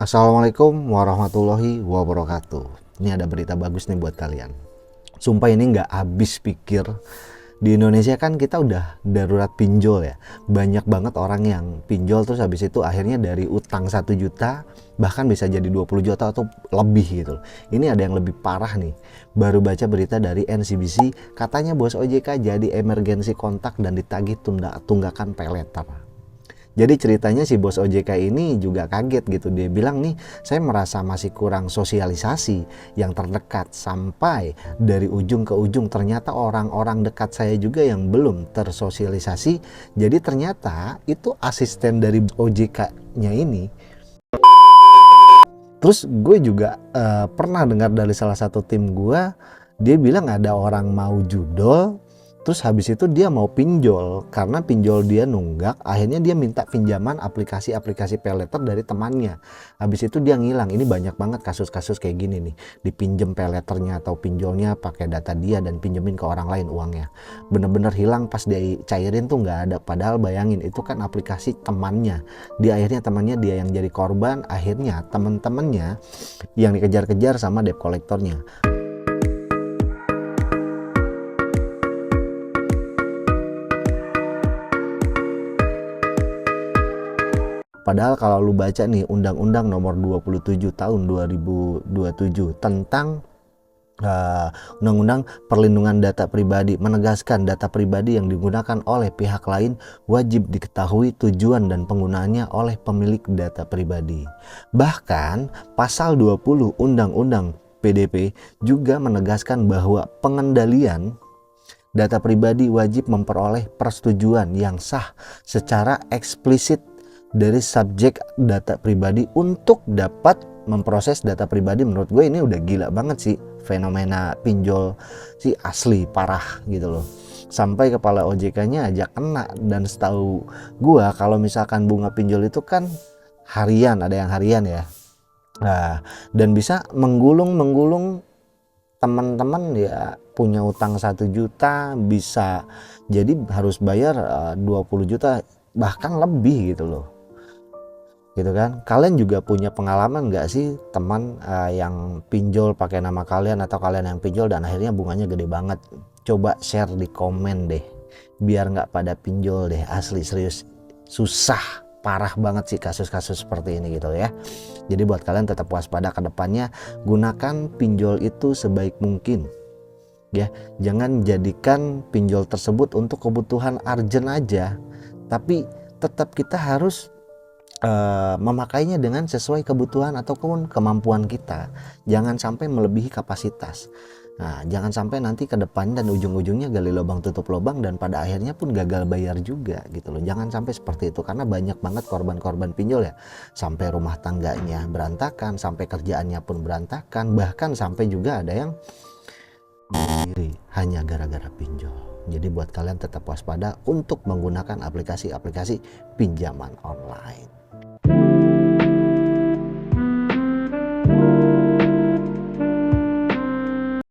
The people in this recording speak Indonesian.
Assalamualaikum warahmatullahi wabarakatuh. Ini ada berita bagus nih buat kalian. Sumpah ini nggak habis pikir. Di Indonesia kan kita udah darurat pinjol ya. Banyak banget orang yang pinjol terus habis itu akhirnya dari utang 1 juta bahkan bisa jadi 20 juta atau lebih gitu. Ini ada yang lebih parah nih. Baru baca berita dari NCBC, katanya bos OJK jadi emergency kontak dan ditagih tunggakan pay letter. Jadi ceritanya si bos OJK ini juga kaget gitu. Dia bilang nih, saya merasa masih kurang sosialisasi yang terdekat. Sampai dari ujung ke ujung ternyata orang-orang dekat saya juga yang belum tersosialisasi. Jadi ternyata itu asisten dari OJK-nya ini. Terus gue juga pernah dengar dari salah satu tim gue, dia bilang ada orang mau judol. Terus habis itu dia mau pinjol, karena pinjol dia nunggak, akhirnya dia minta pinjaman aplikasi-aplikasi paylater dari temannya. Habis itu dia ngilang. Ini banyak banget kasus-kasus kayak gini nih. Dipinjem payletternya atau pinjolnya pakai data dia dan pinjemin ke orang lain uangnya. Bener-bener hilang pas dia cairin tuh nggak ada. Padahal bayangin itu kan aplikasi temannya. Dia akhirnya temannya dia yang jadi korban, akhirnya temen-temennya yang dikejar-kejar sama debt collectornya. Padahal kalau lu baca nih Undang-Undang Nomor 27 Tahun 2027 tentang Undang-Undang Perlindungan Data Pribadi menegaskan data pribadi yang digunakan oleh pihak lain wajib diketahui tujuan dan penggunaannya oleh pemilik data pribadi. Bahkan pasal 20 Undang-Undang PDP juga menegaskan bahwa pengendalian data pribadi wajib memperoleh persetujuan yang sah secara eksplisit dari subjek data pribadi untuk dapat memproses data pribadi. Menurut gue ini udah gila banget sih fenomena pinjol sih, asli parah gitu loh. Sampai kepala OJK-nya aja kena. Dan setahu gue kalau misalkan bunga pinjol itu kan harian, ada yang harian ya. Nah, dan bisa menggulung teman-teman ya, punya utang 1 juta bisa jadi harus bayar 20 juta bahkan lebih gitu loh. Gitu kan. Kalian juga punya pengalaman nggak sih teman yang pinjol pakai nama kalian atau kalian yang pinjol dan akhirnya bunganya gede banget? Coba share di komen deh, biar nggak pada pinjol deh. Asli serius susah, parah banget sih kasus-kasus seperti ini gitu ya. Jadi buat kalian tetap waspada ke depannya, gunakan pinjol itu sebaik mungkin ya. Jangan jadikan pinjol tersebut untuk kebutuhan urgent aja, tapi tetap kita harus memakainya dengan sesuai kebutuhan ataupun kemampuan kita. Jangan sampai melebihi kapasitas. Nah, jangan sampai nanti ke depan dan ujung-ujungnya gali lubang tutup lubang dan pada akhirnya pun gagal bayar juga gitu loh. Jangan sampai seperti itu, karena banyak banget korban-korban pinjol ya. Sampai rumah tangganya berantakan, sampai kerjaannya pun berantakan, bahkan sampai juga ada yang bunuh diri hanya gara-gara pinjol. Jadi buat kalian tetap waspada untuk menggunakan aplikasi-aplikasi pinjaman online.